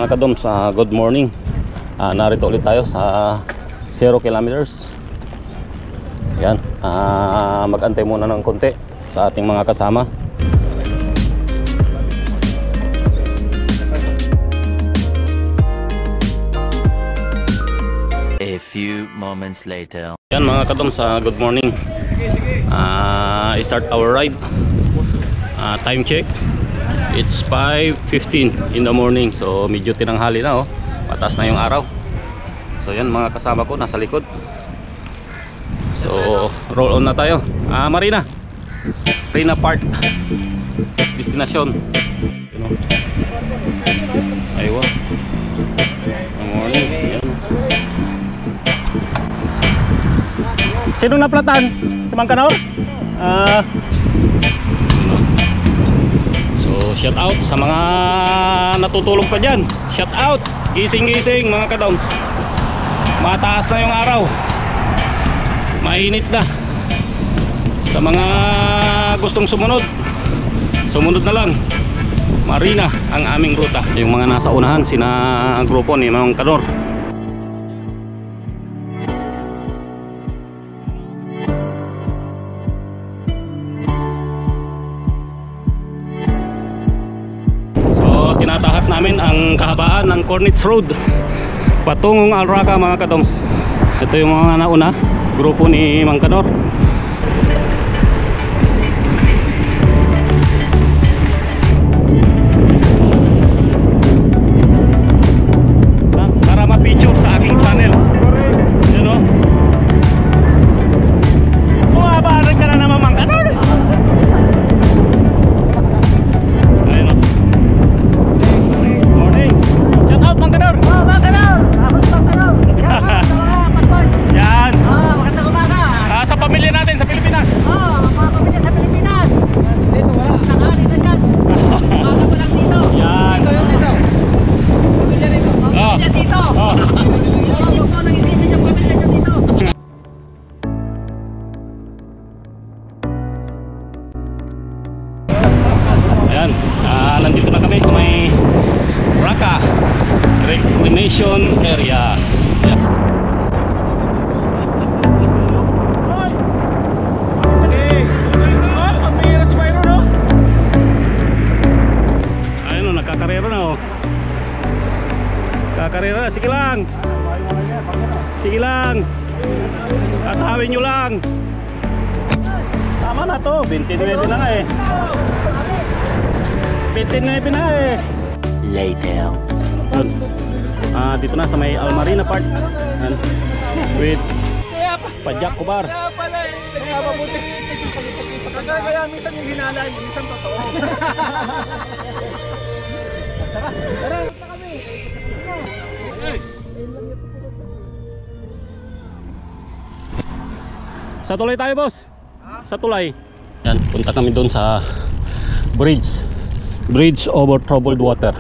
mga kadoms, good morning. Narito ulit tayo sa 0 kilometers. Yan, mag-antay muna ng konti sa ating mga kasama. A few moments later. Yan mga kadoms, good morning. Start our ride. Time check, it's 5:15 in the morning. So medyo tinanghali na, patas na yung araw. So yan mga kasama ko nasa likod. So roll on na tayo. Marina Park destination. Aywa. Good morning. Yan. Sinong naplatan? Si Mang Kanor? So shout out sa mga natutulog pa dyan. Shout out. Gising-gising mga kadoms. Mataas na yung araw. Mainit na. Sa mga gustong sumunod, sumunod na lang. Marina ang aming ruta. Yung mga nasa unahan, sina grupo ni Mang Kanor. Tinatahak namin ang kahabaan ng Cornets Road patungong Alraca mga kadoms. Ito yung mga nauna, grupo ni Mang Kanor. Para ma-picture sa aking channel. Yun o. Bumabaran ka na naman Mang Kanor. Nandito na kami sa may Raka Recreation Area. Ayun o, nagkakarera na o. Kakarera, sige lang. Sige lang. Atawin nyo lang. Tama na to, 29 na nga eh. 29 na eh. Later. Dito na sa may Almarina Park. With Pajak Kubar. Kaya minsan yung hinalaan, minsan totoo. Tara, kami. Sa tulay tayo, boss. Sa tulay. Yan, punta kami doon sa Bridge over troubled water.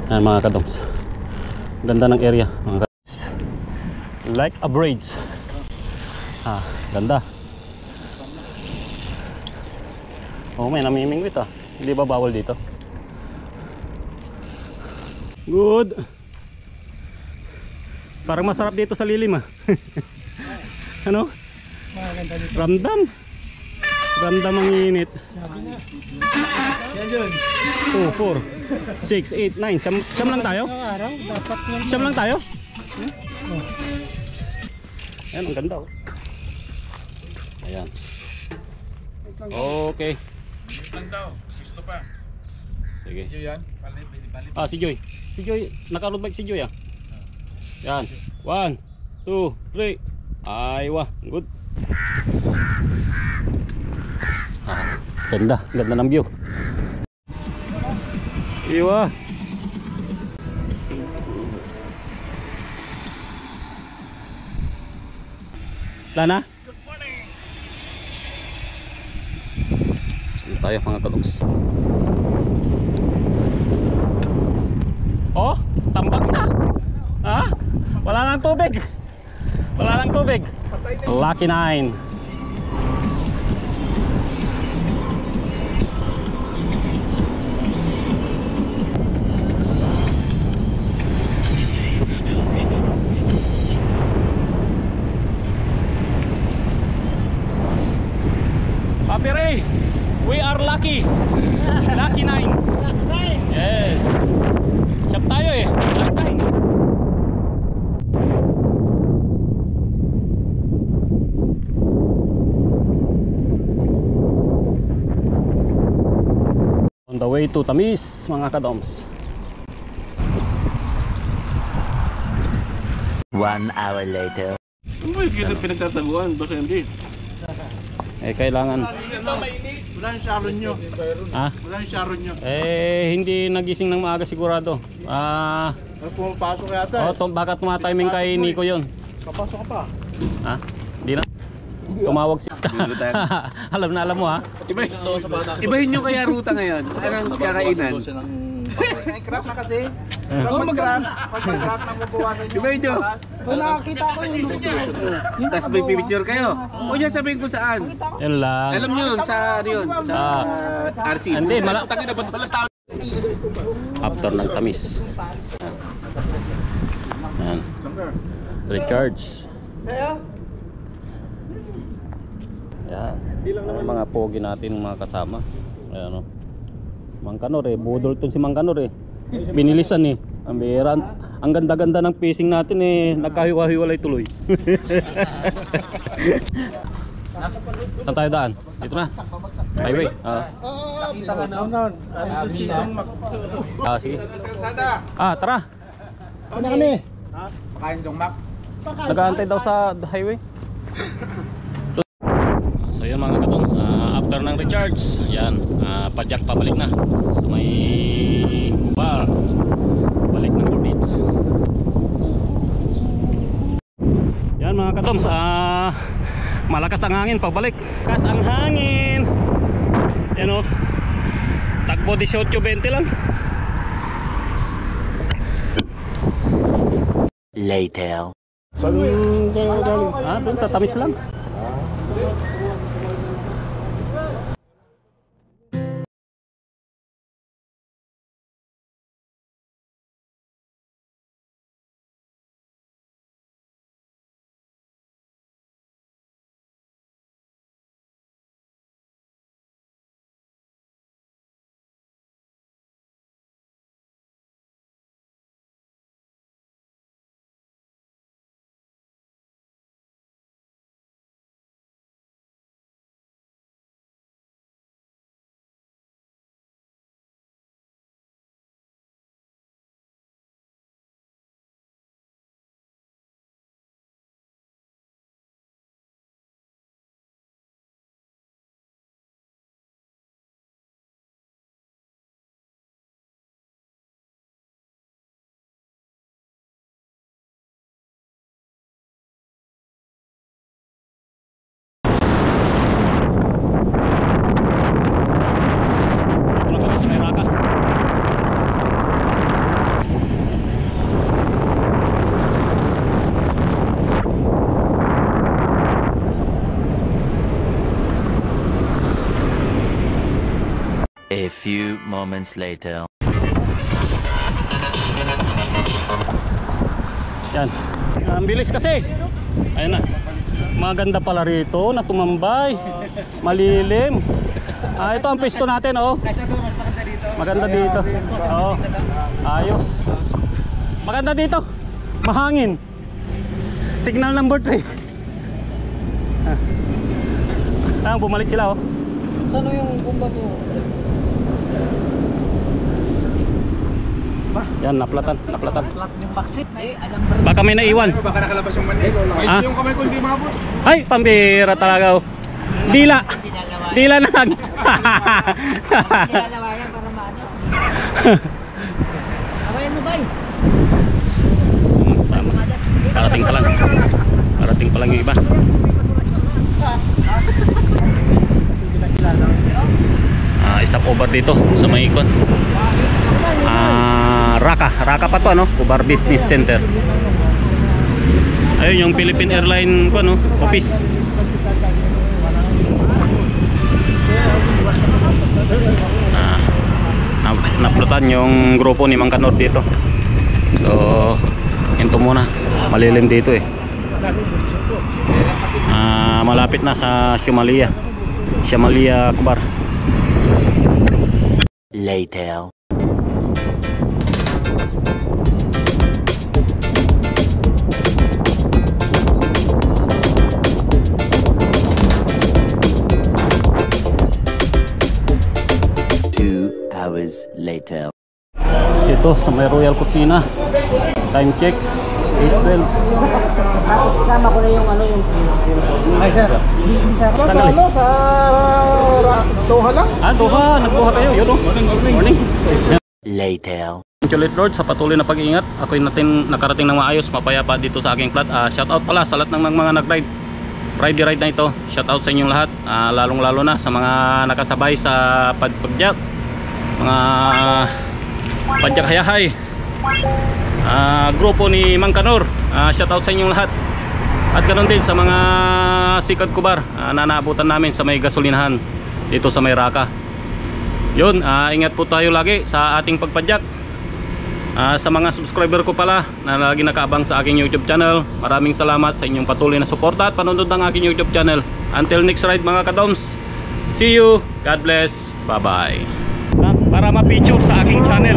Ayan mga kadoms. Ganda ng area mga kadoms. Like a bridge. Ganda. Oh, may namimingwit Hindi ba bawal dito? Good. Parang masarap dito sa lilim Ano? Ramdam ang init. 2, 4, 6, 8, 9. Siyam lang tayo? Siyam lang tayo? Ayan, ang ganda Ayan. Okay. Gusto pa. Sige. Si Joy. Si Joy, naka-road bike si Joy Yan. 1, 2, 3. Aywa, good. Ganda ng view. Iwa. Lana? Good morning. Saan tayo mga kadoms? Oh, tambak na. Wala nang tubig. Lucky 9. We are lucky. Lucky 9. Yes. Shop tayo eh. Lucky 9. On the way to Tamis, mga kadoms. 1 hour later. Ano ba yung pinagtataguan? Basta hindi. Eh kailangan. Wala yung Sharon nyo. Ah? Wala yung Sharon nyo. Eh hindi nagising ng maaga sigurado. Pumapasok yata. Baka tumatiming kay Nico 'yon. Papasok ka pa. Ha? Hindi na. Tumawag si alam na alam mo ha. Ibahin nyo kaya ruta ngayon. Anong kakainan? Crack na kasi. Pag mag-crack na mabawasan yung Ibahin nyo. Wala, kita ko yung Tapos may picture kayo. Huwag nyo sabihin kung saan. Yan lang. Alam nyo yun sa ano yun? Sa RC. Hindi, Tangin na ba't pala tao? After ng Tamis. Yan. Recharge. Yan. Ang mga pogi natin mga kasama. Ayan o. Mang Kanor eh. Budol to si Mang Kanor eh. Binilisan eh. Ang bihira. Ang ganda-ganda ng pacing natin eh. Nagkahiwa-hiwalay tuloy. Saan tayo daan? Dito na. Highway. Sige. Tara. Ano kami? Nag-aantay daw sa highway. So yun mga katongs, after ng recharge, yan, padyak pabalik na sa may bar, balik ng Gordits. Yan mga katongs, malakas ang hangin pabalik. Malakas ang hangin. Yan o, takbo 18-20 lang. Later. Saan kayo galing? Doon sa Tamis lang. A few moments later. Yan. Ang bilis kasi. Ayun na. Maganda pala rito na tumambay. Malilim. Ito ang pwesto natin, oh. Kaysa doon, mas maganda dito. Maganda dito. Oo. Ayos. Maganda dito. Mahangin. Signal number 3. Bumalik sila, oh. Saan yung bomba mo? Yan, naplatan. Flat yung vaccine. Baka may naiwan. Baka nakalabas yung mani. Ah? Yung kamay ko hindi mabot. Ay, pambira talaga, oh. Dila. Dila na lang. Kinalawayan para maano. Awayan mo ba? Sama. Parating pa lang. Parating pa lang yung iba. Stop over dito sa may ikon. Raka pa to, ano? Kubar Business Center. Ayun yung Philippine Airline ko, ano? Office. Naplutan yung grupo ni Mang Kanor dito. So, hinto muna. Malilim dito eh. Malapit na sa Shumalia Kubar. Later. Hours later. Ito sa may Royal Kusina. Time check 8:12. Kasama ko na yung ano yung ay sir. Sa ano sa Doha lang? Doha, nagbuha kayo. Yun oh. Morning. Later. Thank you Lord sa patuloy na pag-iingat. Ako'y nakarating ng maayos, mapayapa dito sa aking plat. Shout out pala sa lahat ng mga nag-ride. Friday ride na ito. Shout out sa inyong lahat. Lalong lalo na sa mga nakasabay sa pagpagyak. Mga Padyak Hayahay, grupo ni Mang Kanor, shout out sa inyong lahat. At ganoon din sa mga Sikad Kubar na naabutan namin sa may gasolinahan dito sa may Raka. Yun, ingat po tayo lagi sa ating pagpadyak. Sa mga subscriber ko pala na lagi nakaabang sa aking YouTube channel, maraming salamat sa inyong patuloy na suporta at panonood ng aking YouTube channel. Until next ride mga kadoms, see you, God bless, bye bye. Para ma-feature sa aking channel.